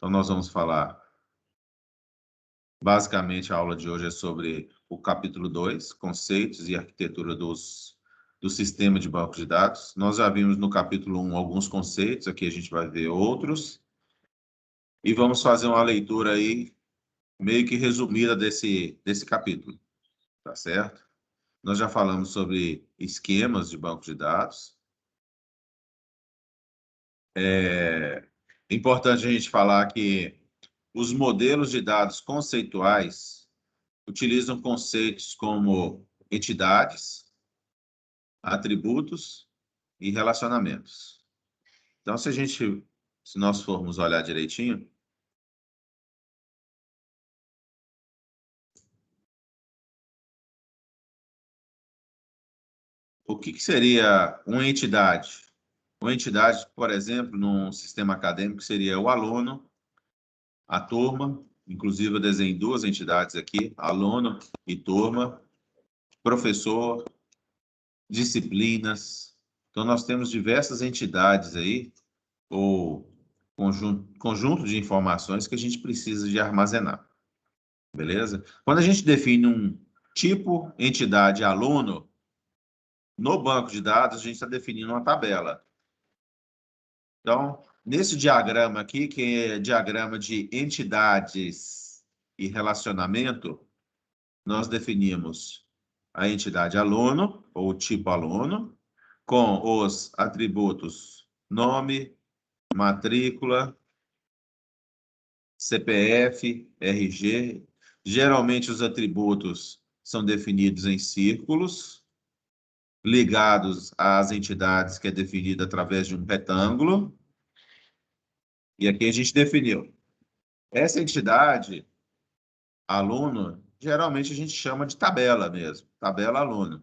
Então, nós vamos falar, basicamente, a aula de hoje é sobre o capítulo 2, conceitos e arquitetura do sistema de banco de dados. Nós já vimos no capítulo 1 alguns conceitos, aqui a gente vai ver outros. E vamos fazer uma leitura aí, meio que resumida desse capítulo, tá certo? Nós já falamos sobre esquemas de banco de dados. É importante a gente falar que os modelos de dados conceituais utilizam conceitos como entidades, atributos e relacionamentos. Então, se nós formos olhar direitinho, o que seria uma entidade? Uma entidade, por exemplo, num sistema acadêmico, seria o aluno, a turma, inclusive eu desenhei duas entidades aqui, aluno e turma, professor, disciplinas. Então, nós temos diversas entidades aí, ou conjunto de informações que a gente precisa de armazenar, beleza? Quando a gente define um tipo, entidade, aluno, no banco de dados, a gente está definindo uma tabela. Então, nesse diagrama aqui, que é diagrama de entidades e relacionamento, nós definimos a entidade aluno, ou tipo aluno, com os atributos nome, matrícula, CPF, RG. Geralmente, os atributos são definidos em círculos, ligados às entidades, que é definida através de um retângulo. E aqui a gente definiu. Essa entidade, aluno, geralmente a gente chama de tabela mesmo, tabela aluno.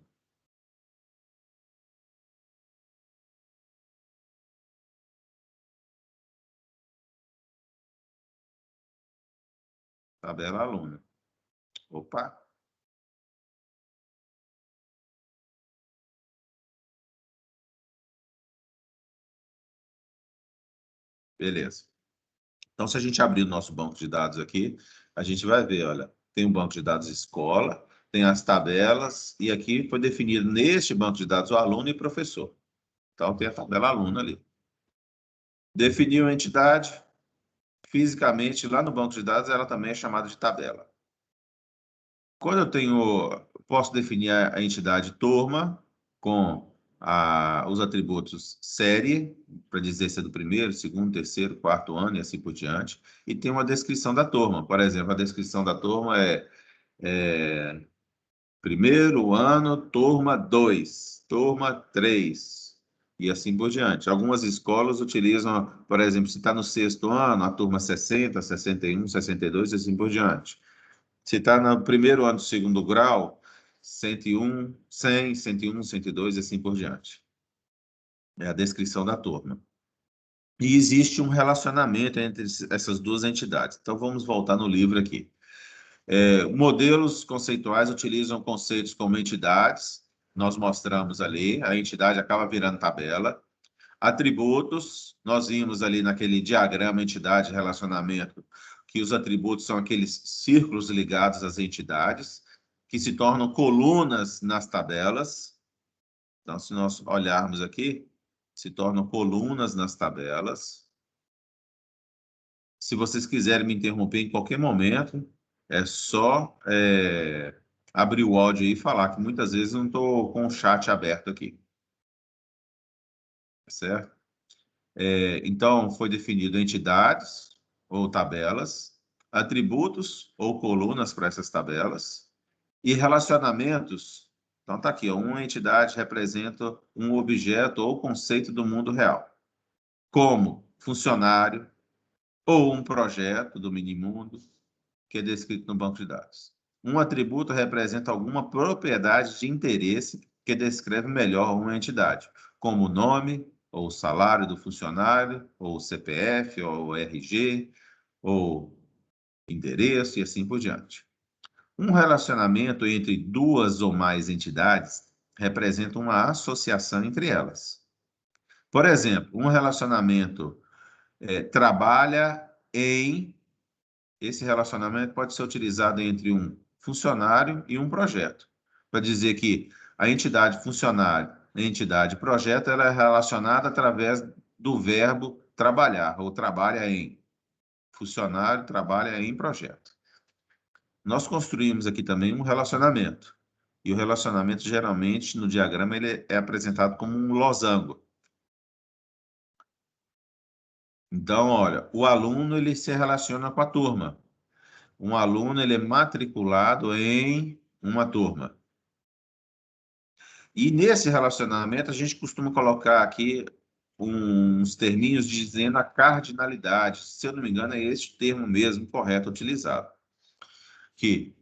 Tabela aluno. Opa! Beleza. Então, se a gente abrir o nosso banco de dados aqui, a gente vai ver, olha, tem um banco de dados escola, tem as tabelas, e aqui foi definido neste banco de dados o aluno e professor. Então, tem a tabela aluno ali. Definiu a entidade, fisicamente, lá no banco de dados, ela também é chamada de tabela. Quando posso definir a entidade turma com os atributos série, para dizer se é do primeiro, segundo, terceiro, quarto ano e assim por diante, e tem uma descrição da turma. Por exemplo, a descrição da turma é primeiro ano, turma 2, turma 3, e assim por diante. Algumas escolas utilizam, por exemplo, se está no sexto ano, a turma 60, 61, 62 e assim por diante. Se está no primeiro ano do segundo grau, 101, 100, 101, 102 e assim por diante. É a descrição da turma. E existe um relacionamento entre essas duas entidades. Então, vamos voltar no livro aqui. Modelos conceituais utilizam conceitos como entidades, nós mostramos ali, a entidade acaba virando tabela. Atributos, nós vimos ali naquele diagrama entidade relacionamento, que os atributos são aqueles círculos ligados às entidades, que se tornam colunas nas tabelas. Então, se nós olharmos aqui, se tornam colunas nas tabelas. Se vocês quiserem me interromper em qualquer momento, é só abrir o áudio aí e falar, que muitas vezes eu não estou com o chat aberto aqui. Certo? Então, foi definido entidades ou tabelas, atributos ou colunas para essas tabelas, e relacionamentos. Então, está aqui, ó, uma entidade representa um objeto ou conceito do mundo real, como funcionário ou um projeto do minimundo, que é descrito no banco de dados. Um atributo representa alguma propriedade de interesse que descreve melhor uma entidade, como o nome, ou o salário do funcionário, ou o CPF, ou o RG, ou endereço e assim por diante. Um relacionamento entre duas ou mais entidades representa uma associação entre elas. Por exemplo, um relacionamento trabalha em... Esse relacionamento pode ser utilizado entre um funcionário e um projeto. Para dizer que a entidade funcionário, a entidade projeto, ela é relacionada através do verbo trabalhar, ou trabalha em. Funcionário trabalha em projeto. Nós construímos aqui também um relacionamento. E o relacionamento, geralmente, no diagrama, ele é apresentado como um losango. Então, olha, o aluno, ele se relaciona com a turma. Um aluno, ele é matriculado em uma turma. E nesse relacionamento, a gente costuma colocar aqui uns terminhos dizendo a cardinalidade. Se eu não me engano, é esse termo mesmo correto utilizado. Que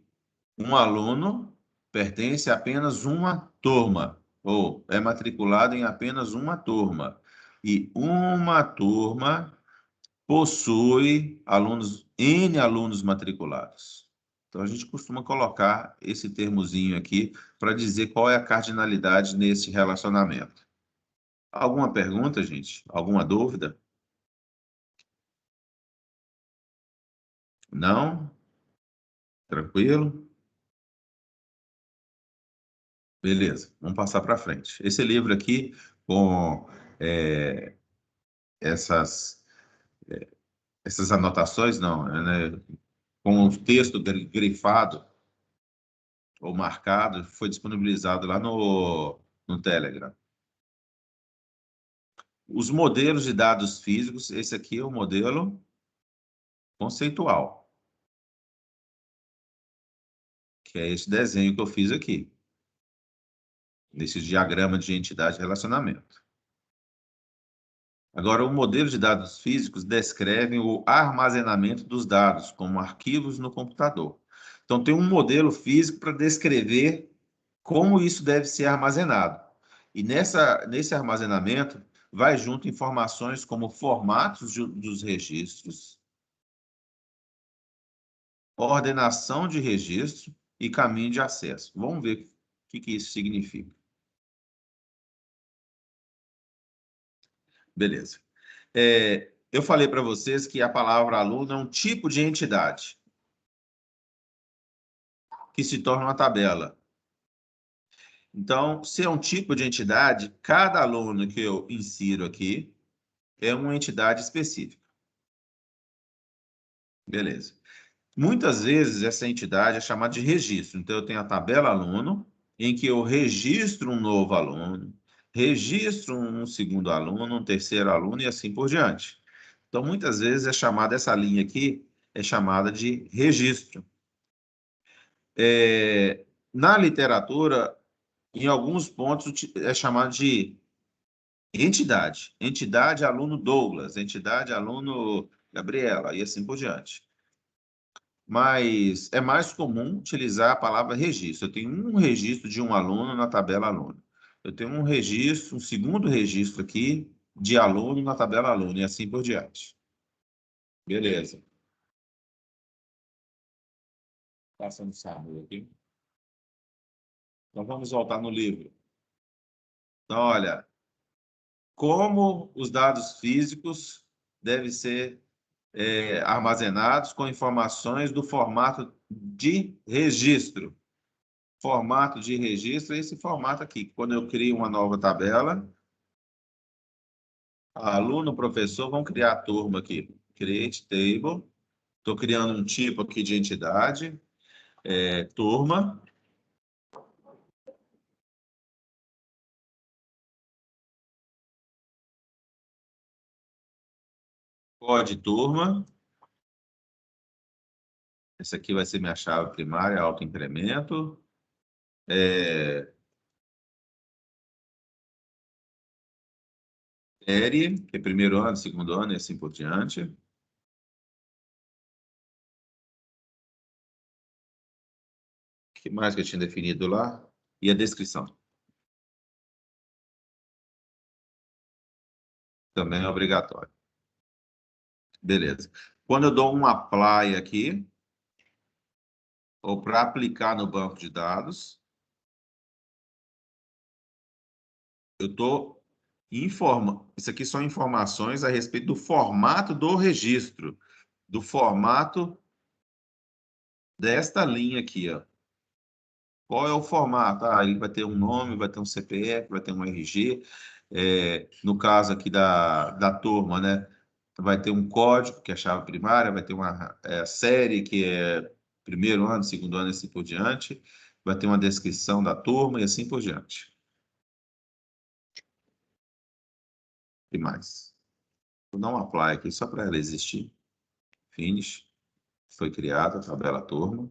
um aluno pertence a apenas uma turma, ou é matriculado em apenas uma turma. E uma turma possui N alunos matriculados. Então, a gente costuma colocar esse termozinho aqui para dizer qual é a cardinalidade nesse relacionamento. Alguma pergunta, gente? Alguma dúvida? Não? Tranquilo? Beleza, vamos passar para frente. Esse livro aqui, com essas, essas anotações, não, né? Com o texto grifado ou marcado, foi disponibilizado lá no Telegram. Os modelos de dados físicos, esse aqui é o modelo conceitual, que é esse desenho que eu fiz aqui, nesse diagrama de entidade e relacionamento. Agora, o modelo de dados físicos descreve o armazenamento dos dados como arquivos no computador. Então, tem um modelo físico para descrever como isso deve ser armazenado. E nesse armazenamento, vai junto informações como formatos dos registros, ordenação de registro e caminho de acesso. Vamos ver o que isso significa. Beleza. Eu falei para vocês que a palavra aluno é um tipo de entidade que se torna uma tabela. Então, se é um tipo de entidade, cada aluno que eu insiro aqui é uma entidade específica. Beleza. Muitas vezes essa entidade é chamada de registro. Então, eu tenho a tabela aluno, em que eu registro um novo aluno, registro um segundo aluno, um terceiro aluno e assim por diante. Então, muitas vezes essa linha aqui é chamada de registro. Na literatura, em alguns pontos, é chamado de entidade. Entidade aluno Douglas, entidade aluno Gabriela, e assim por diante. Mas é mais comum utilizar a palavra registro. Eu tenho um registro de um aluno na tabela aluno. Eu tenho um registro, um segundo registro aqui de aluno na tabela aluno, e assim por diante. Beleza. Passando o sábado aqui. Então vamos voltar no livro. Então, olha, como os dados físicos devem ser armazenados com informações do formato de registro. Formato de registro é esse formato aqui. Quando eu crio uma nova tabela, aluno, professor, vão criar a turma aqui. Create table. Estou criando um tipo aqui de entidade. Turma. Código turma. Essa aqui vai ser minha chave primária, autoincremento. Série, que é primeiro ano, segundo ano e assim por diante. O que mais que eu tinha definido lá? E a descrição. Também é obrigatório. Beleza. Quando eu dou um apply aqui, ou para aplicar no banco de dados, eu estou informando. Isso aqui são informações a respeito do formato do registro. do formato desta linha aqui, ó. Qual é o formato? Ah, ele vai ter um nome, vai ter um CPF, vai ter um RG. No caso aqui da turma, né? Vai ter um código, que é a chave primária, vai ter uma série, que é primeiro ano, segundo ano, e assim por diante. Vai ter uma descrição da turma e assim por diante. E mais. Vou dar um apply aqui só para ela existir. Finish. Foi criada a tabela turma.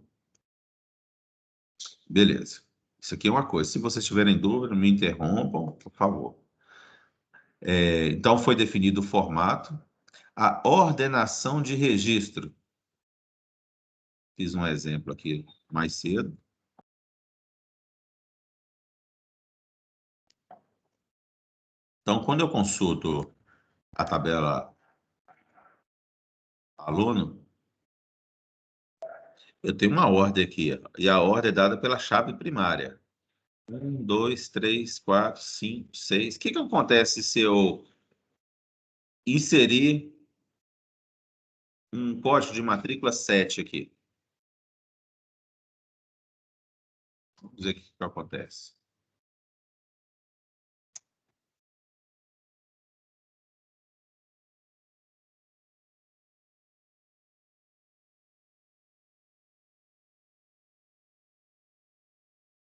Beleza. Isso aqui é uma coisa. Se vocês tiverem dúvida, me interrompam, por favor. Então, foi definido o formato. A ordenação de registro. Fiz um exemplo aqui mais cedo. Então, quando eu consulto a tabela aluno, eu tenho uma ordem aqui, e a ordem é dada pela chave primária. 1, 2, 3, 4, 5, 6. O que acontece se eu inserir um código de matrícula 7 aqui? Vamos ver o que acontece.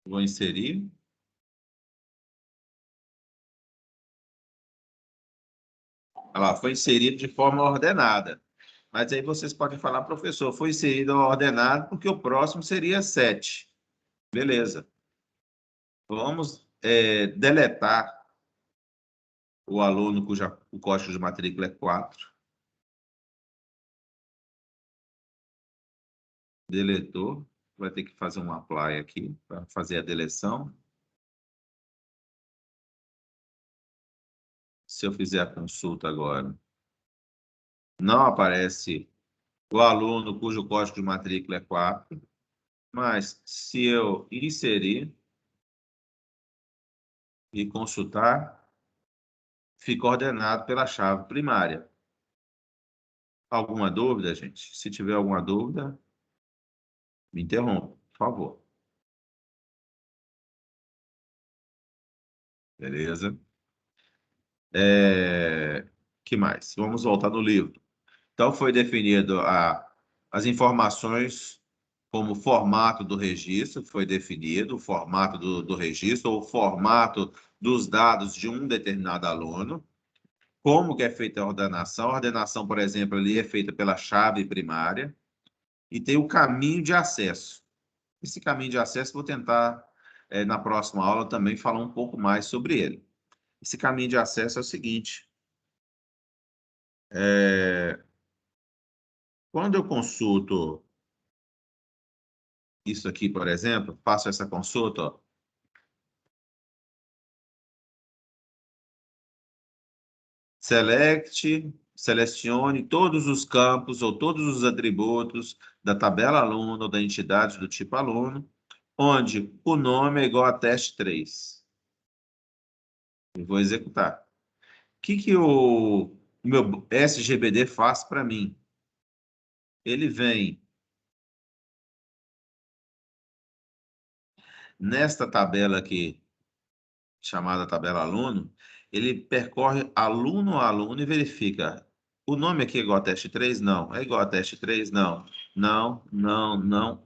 Vou inserir. Olha lá, foi inserido de forma ordenada. Mas aí vocês podem falar, professor, foi inserido ordenado porque o próximo seria 7. Beleza. Vamos deletar o aluno cujo o código de matrícula é 4. Deletou. Vai ter que fazer um apply aqui para fazer a deleção. Se eu fizer a consulta agora, não aparece o aluno cujo código de matrícula é 4. Mas se eu inserir e consultar, fica ordenado pela chave primária. Alguma dúvida, gente? Se tiver alguma dúvida, me interrompa, por favor. Beleza? Que mais? Vamos voltar no livro. Então, foi definido as informações como formato do registro, foi definido o formato do registro, ou o formato dos dados de um determinado aluno. Como que é feita a ordenação? A ordenação, por exemplo, ali é feita pela chave primária. E tem o caminho de acesso. Esse caminho de acesso, vou tentar, na próxima aula, também falar um pouco mais sobre ele. Esse caminho de acesso é o seguinte. Quando eu consulto isso aqui, por exemplo, faço essa consulta, ó. Selecione todos os campos ou todos os atributos da tabela aluno ou da entidade do tipo aluno, onde o nome é igual a teste 3. E vou executar. O que o meu SGBD faz para mim? Ele vem nesta tabela aqui, chamada tabela aluno, ele percorre aluno a aluno e verifica. O nome aqui é igual a teste 3? Não. É igual a teste 3? Não. Não, não, não.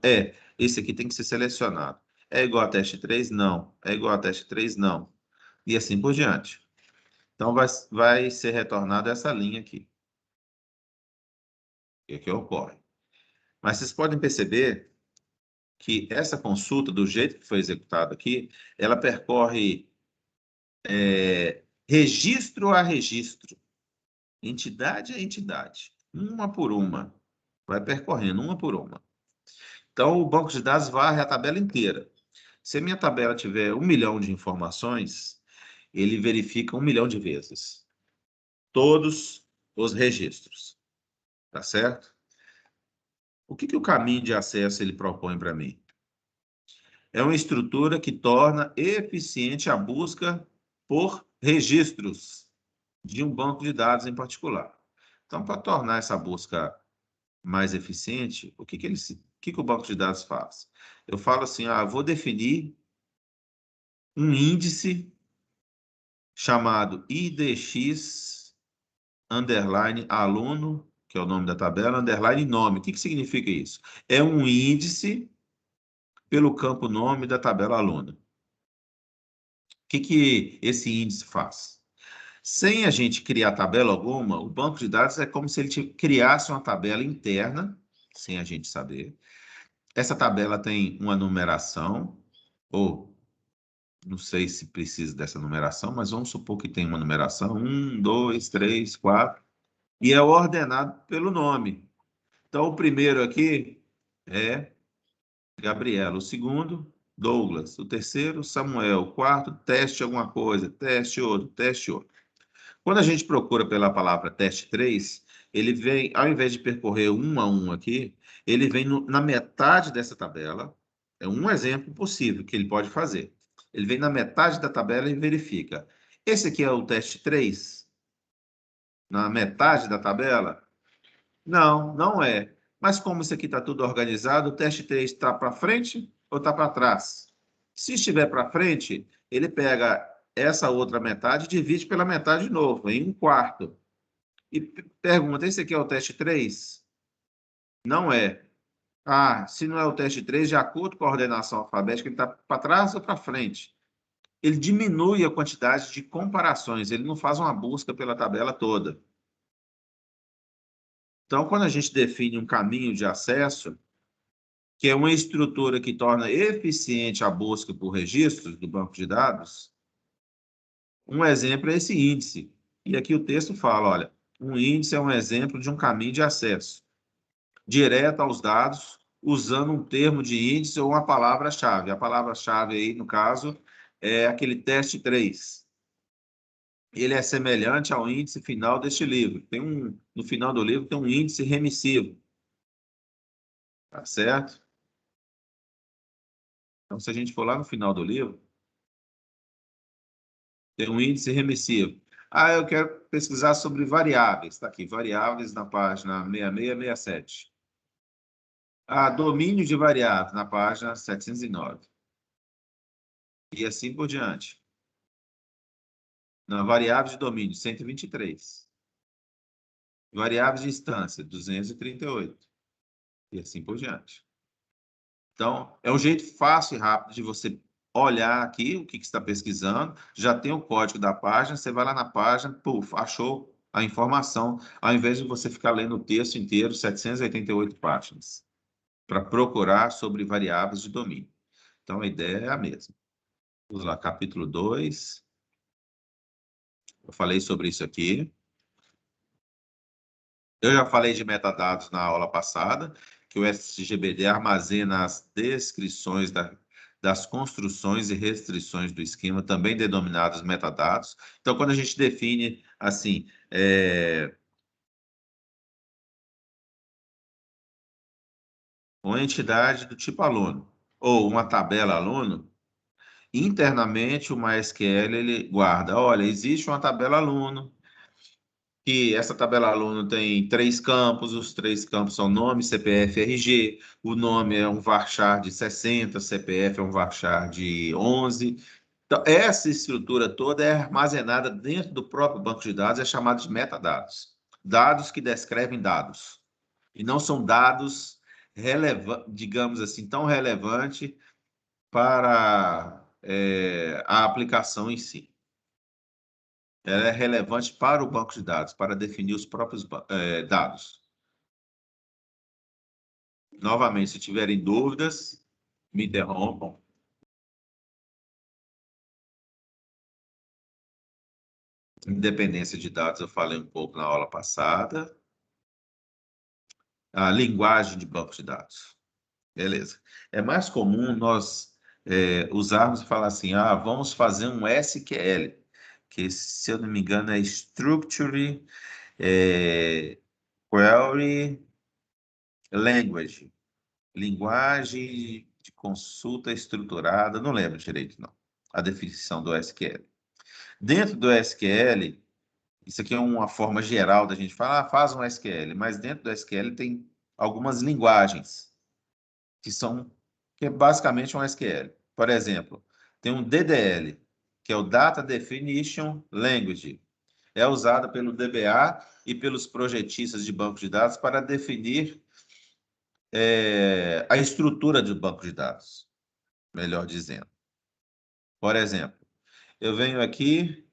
Esse aqui tem que ser selecionado. É igual a teste 3? Não. É igual a teste 3? Não. E assim por diante. Então, vai ser retornada essa linha aqui. O que ocorre? Mas vocês podem perceber que essa consulta, do jeito que foi executada aqui, ela percorre registro a registro, entidade a entidade, uma por uma. Vai percorrendo uma por uma. Então, o banco de dados varre a tabela inteira. Se a minha tabela tiver 1 milhão de informações, ele verifica 1 milhão de vezes todos os registros. Tá certo? O que o caminho de acesso ele propõe para mim? É uma estrutura que torna eficiente a busca por registros de um banco de dados em particular. Então, para tornar essa busca mais eficiente, o que que o banco de dados faz? Eu falo assim, vou definir um índice chamado IDX, underline aluno, que é o nome da tabela, underline nome. O que significa isso? É um índice pelo campo nome da tabela aluno. O que esse índice faz? Sem a gente criar tabela alguma, o banco de dados é como se ele criasse uma tabela interna, sem a gente saber. Essa tabela tem uma numeração, ou não sei se precisa dessa numeração, mas vamos supor que tem uma numeração, 1, 2, 3, 4, e é ordenado pelo nome. Então, o primeiro aqui é Gabriela, o segundo, Douglas, o terceiro, Samuel, o quarto, teste alguma coisa, teste outro, teste outro. Quando a gente procura pela palavra teste 3, ele vem, ao invés de percorrer um a um aqui, ele vem na metade dessa tabela. É um exemplo possível que ele pode fazer. Ele vem na metade da tabela e verifica. Esse aqui é o teste 3? Na metade da tabela? Não, não é. Mas como isso aqui está tudo organizado, o teste 3 está para frente ou está para trás? Se estiver para frente, ele pega essa outra metade e divide pela metade de novo, em um quarto. E pergunta, esse aqui é o teste 3? Não é. Se não é o teste 3, de acordo com a ordenação alfabética, ele está para trás ou para frente. Ele diminui a quantidade de comparações, ele não faz uma busca pela tabela toda. Então, quando a gente define um caminho de acesso, que é uma estrutura que torna eficiente a busca por registros do banco de dados, um exemplo é esse índice. E aqui o texto fala, olha, um índice é um exemplo de um caminho de acesso direto aos dados, usando um termo de índice ou uma palavra-chave. A palavra-chave aí, no caso, é aquele teste 3. Ele é semelhante ao índice final deste livro. No final do livro tem um índice remissivo. Tá certo? Então, se a gente for lá no final do livro, tem um índice remissivo. Eu quero pesquisar sobre variáveis. Está aqui, variáveis na página 6667. Domínio de variáveis na página 709. E assim por diante. Na variáveis de domínio, 123. Variáveis de instância, 238. E assim por diante. Então, é um jeito fácil e rápido de você olhar aqui o que está pesquisando, já tem o código da página, você vai lá na página, puf, achou a informação, ao invés de você ficar lendo o texto inteiro, 788 páginas, para procurar sobre variáveis de domínio. Então, a ideia é a mesma. Vamos lá, capítulo 2. Eu falei sobre isso aqui. Eu já falei de metadados na aula passada, que o SGBD armazena as descrições das construções e restrições do esquema, também denominados metadados. Então, quando a gente define, assim, uma entidade do tipo aluno, ou uma tabela aluno, internamente o MySQL ele guarda, olha, existe uma tabela aluno, que essa tabela aluno tem 3 campos, os 3 campos são nome, CPF, RG, o nome é um varchar de 60, CPF é um varchar de 11. Então, essa estrutura toda é armazenada dentro do próprio banco de dados, é chamado de metadados. Dados que descrevem dados. E não são dados relevantes, digamos assim, tão relevantes para a aplicação em si. Ela é relevante para o banco de dados, para definir os próprios dados. Novamente, se tiverem dúvidas, me interrompam. Independência de dados, eu falei um pouco na aula passada. A linguagem de banco de dados. Beleza. É mais comum nós usarmos e falar assim, vamos fazer um SQL, que, se eu não me engano, é Structure Query Language. Linguagem de consulta estruturada, não lembro direito, não, a definição do SQL. Dentro do SQL, isso aqui é uma forma geral da gente falar, faz um SQL, mas dentro do SQL tem algumas linguagens, que é basicamente um SQL. Por exemplo, tem um DDL, que é o Data Definition Language. É usada pelo DBA e pelos projetistas de banco de dados para definir a estrutura do banco de dados, melhor dizendo. Por exemplo, eu venho aqui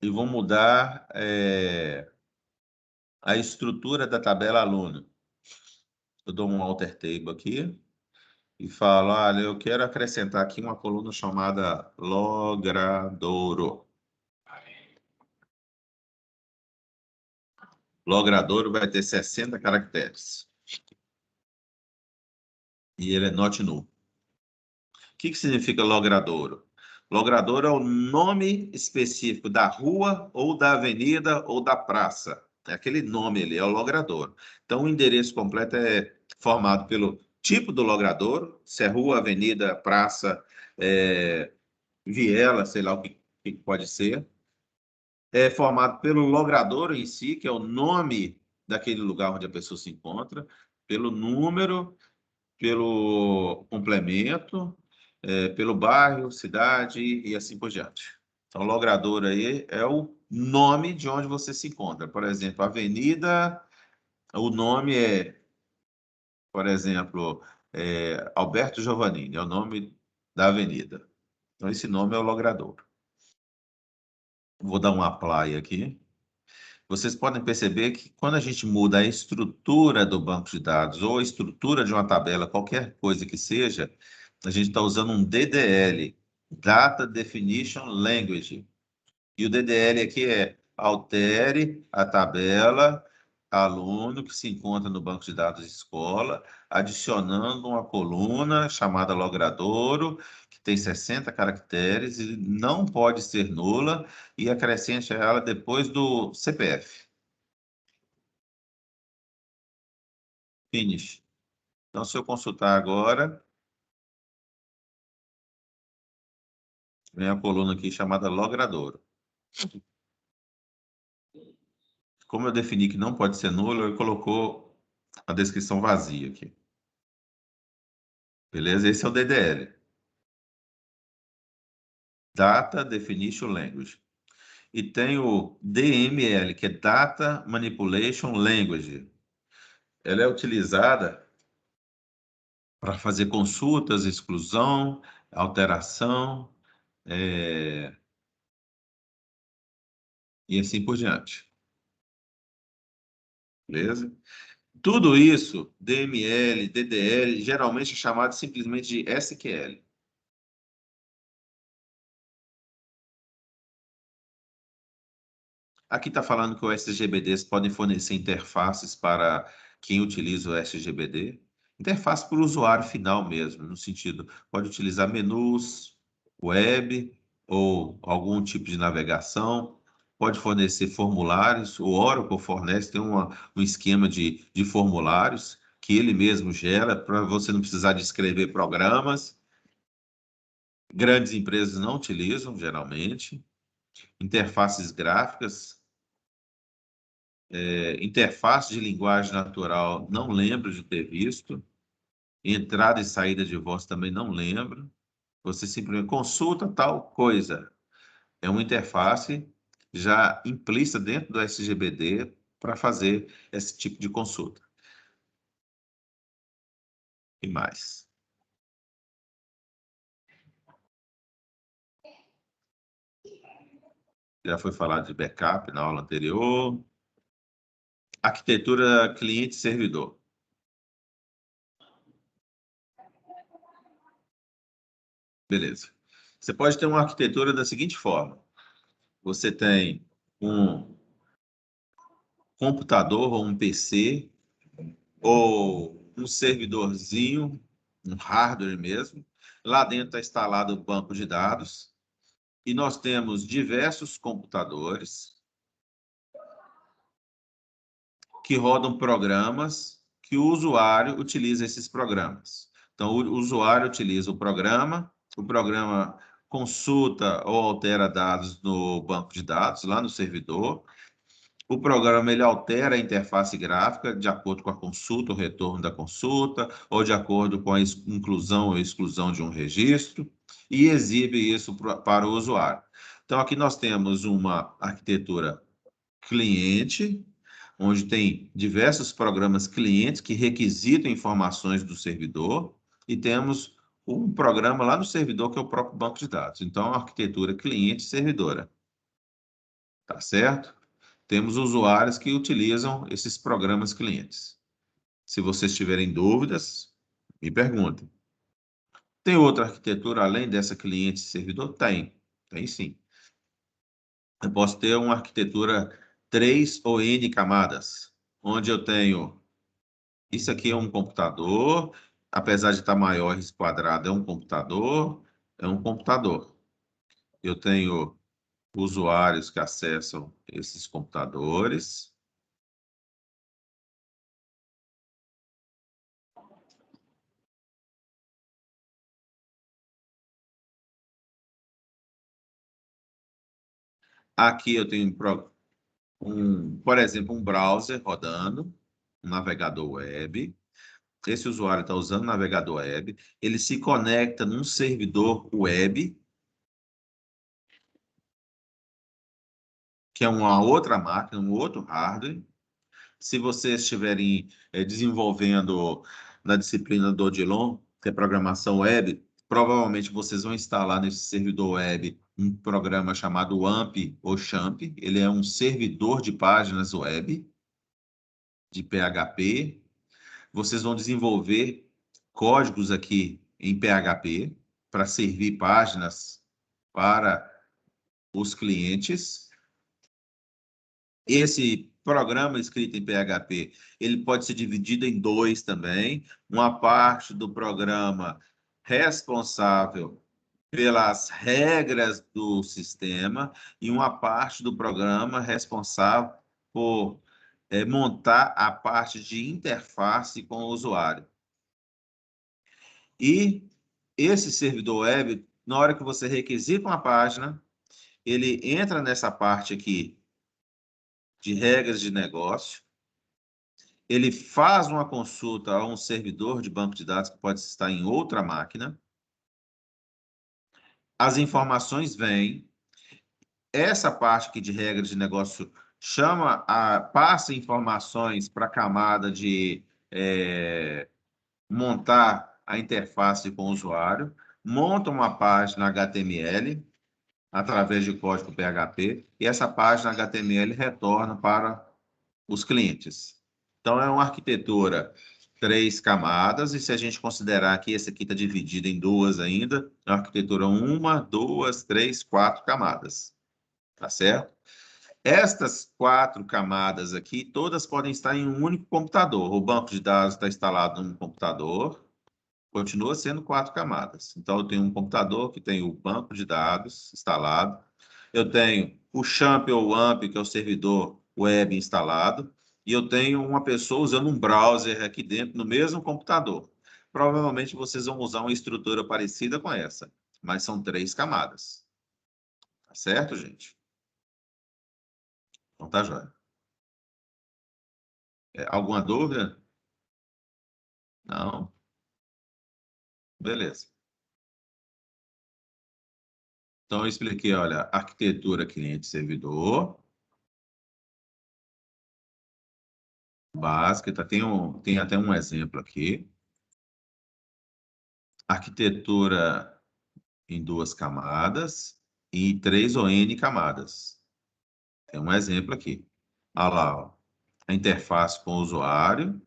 e vou mudar a estrutura da tabela aluno. Eu dou um alter table aqui e falo, olha, eu quero acrescentar aqui uma coluna chamada logradouro. Logradouro vai ter 60 caracteres. E ele é not null. O que significa logradouro? Logradouro é o nome específico da rua, ou da avenida, ou da praça. É aquele nome ali, é o logradouro. Então, o endereço completo é formado pelo tipo do logradouro, se é rua, avenida, praça, viela, sei lá o que pode ser. É formado pelo logradouro em si, que é o nome daquele lugar onde a pessoa se encontra, pelo número, pelo complemento, pelo bairro, cidade e assim por diante. Então, logrador aí é o nome de onde você se encontra. Por exemplo, avenida, o nome é, por exemplo, Alberto Giovannini, é o nome da avenida. Então, esse nome é o logrador. Vou dar um apply aqui. Vocês podem perceber que quando a gente muda a estrutura do banco de dados ou a estrutura de uma tabela, qualquer coisa que seja, a gente está usando um DDL, Data Definition Language. E o DDL aqui é altere a tabela aluno que se encontra no banco de dados escola, adicionando uma coluna chamada logradouro, que tem 60 caracteres e não pode ser nula, e acrescente ela depois do CPF. Finish. Então, se eu consultar agora, vem a coluna aqui chamada logradouro. Como eu defini que não pode ser nulo, ele colocou a descrição vazia aqui. Beleza? Esse é o DDL. Data Definition Language. E tem o DML, que é Data Manipulation Language. Ela é utilizada para fazer consultas, exclusão, alteração, e assim por diante. Beleza? Tudo isso, DML, DDL, geralmente é chamado simplesmente de SQL. Aqui está falando que os SGBDs podem fornecer interfaces para quem utiliza o SGBD. Interface para o usuário final mesmo, no sentido, pode utilizar menus, web ou algum tipo de navegação, pode fornecer formulários, o Oracle fornece, tem um esquema de formulários que ele mesmo gera para você não precisar de escrever programas. Grandes empresas não utilizam, geralmente. Interfaces gráficas, interface de linguagem natural, não lembro de ter visto. Entrada e saída de voz também não lembro. Você simplesmente consulta tal coisa. É uma interface já implícita dentro do SGBD para fazer esse tipo de consulta. E mais. Já foi falado de backup na aula anterior. Arquitetura cliente-servidor. Beleza. Você pode ter uma arquitetura da seguinte forma. Você tem um computador ou um PC ou um servidorzinho, um hardware mesmo. Lá dentro está instalado o banco de dados e nós temos diversos computadores que rodam programas que o usuário utiliza esses programas. Então, o usuário utiliza o programa consulta ou altera dados no banco de dados, lá no servidor, O programa ele altera a interface gráfica de acordo com a consulta, o retorno da consulta, ou de acordo com a inclusão ou exclusão de um registro, e exibe isso para o usuário. Então, aqui nós temos uma arquitetura cliente, onde tem diversos programas clientes que requisitam informações do servidor, e temos um programa lá no servidor que é o próprio banco de dados. Então, é uma arquitetura cliente-servidora. Tá certo? Temos usuários que utilizam esses programas clientes. Se vocês tiverem dúvidas, me perguntem. Tem outra arquitetura além dessa cliente-servidor? Tem sim. Eu posso ter uma arquitetura 3 ou N camadas, onde eu tenho, isso aqui é um computador, apesar de estar maior, esse quadrado é um computador. Eu tenho usuários que acessam esses computadores. Aqui eu tenho, por exemplo, um browser rodando, um navegador web. Esse usuário está usando o navegador web, ele se conecta num servidor web, que é uma outra máquina, um outro hardware. Se vocês estiverem desenvolvendo na disciplina do Odilon, que é programação web, provavelmente vocês vão instalar nesse servidor web um programa chamado AMP ou XAMPP. Ele é um servidor de páginas web, de PHP. Vocês vão desenvolver códigos aqui em PHP para servir páginas para os clientes. Esse programa escrito em PHP, ele pode ser dividido em dois também. Uma parte do programa responsável pelas regras do sistema e uma parte do programa responsável por montar a parte de interface com o usuário. E esse servidor web, na hora que você requisita uma página, ele entra nessa parte aqui de regras de negócio, ele faz uma consulta a um servidor de banco de dados que pode estar em outra máquina, as informações vêm, essa parte aqui de regras de negócio passa informações para a camada de montar a interface com o usuário, monta uma página HTML através de código PHP, e essa página HTML retorna para os clientes. Então, é uma arquitetura 3 camadas, e se a gente considerar que esse aqui está dividido em duas ainda, é uma arquitetura 1, 2, 3, 4 camadas. Tá certo? Estas 4 camadas aqui, todas podem estar em um único computador. O banco de dados está instalado num computador, continua sendo 4 camadas. Então, eu tenho um computador que tem o banco de dados instalado, eu tenho o XAMPP ou AMP, que é o servidor web instalado, e eu tenho uma pessoa usando um browser aqui dentro, no mesmo computador. Provavelmente vocês vão usar uma estrutura parecida com essa, mas são 3 camadas. Tá certo, gente? Então tá jóia. Alguma dúvida? Não? Beleza. Então, eu expliquei, olha, arquitetura cliente-servidor, básica, tá? Tem até um exemplo aqui. Arquitetura em 2 camadas e 3 ou N camadas. Tem um exemplo aqui. Olha lá, ó. A interface com o usuário,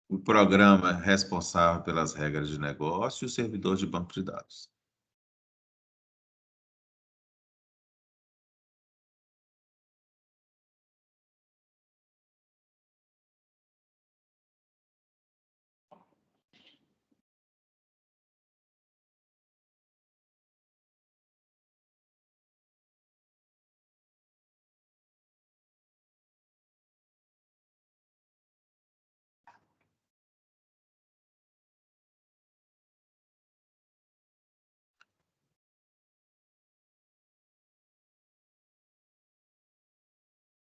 o programa responsável pelas regras de negócio e o servidor de banco de dados.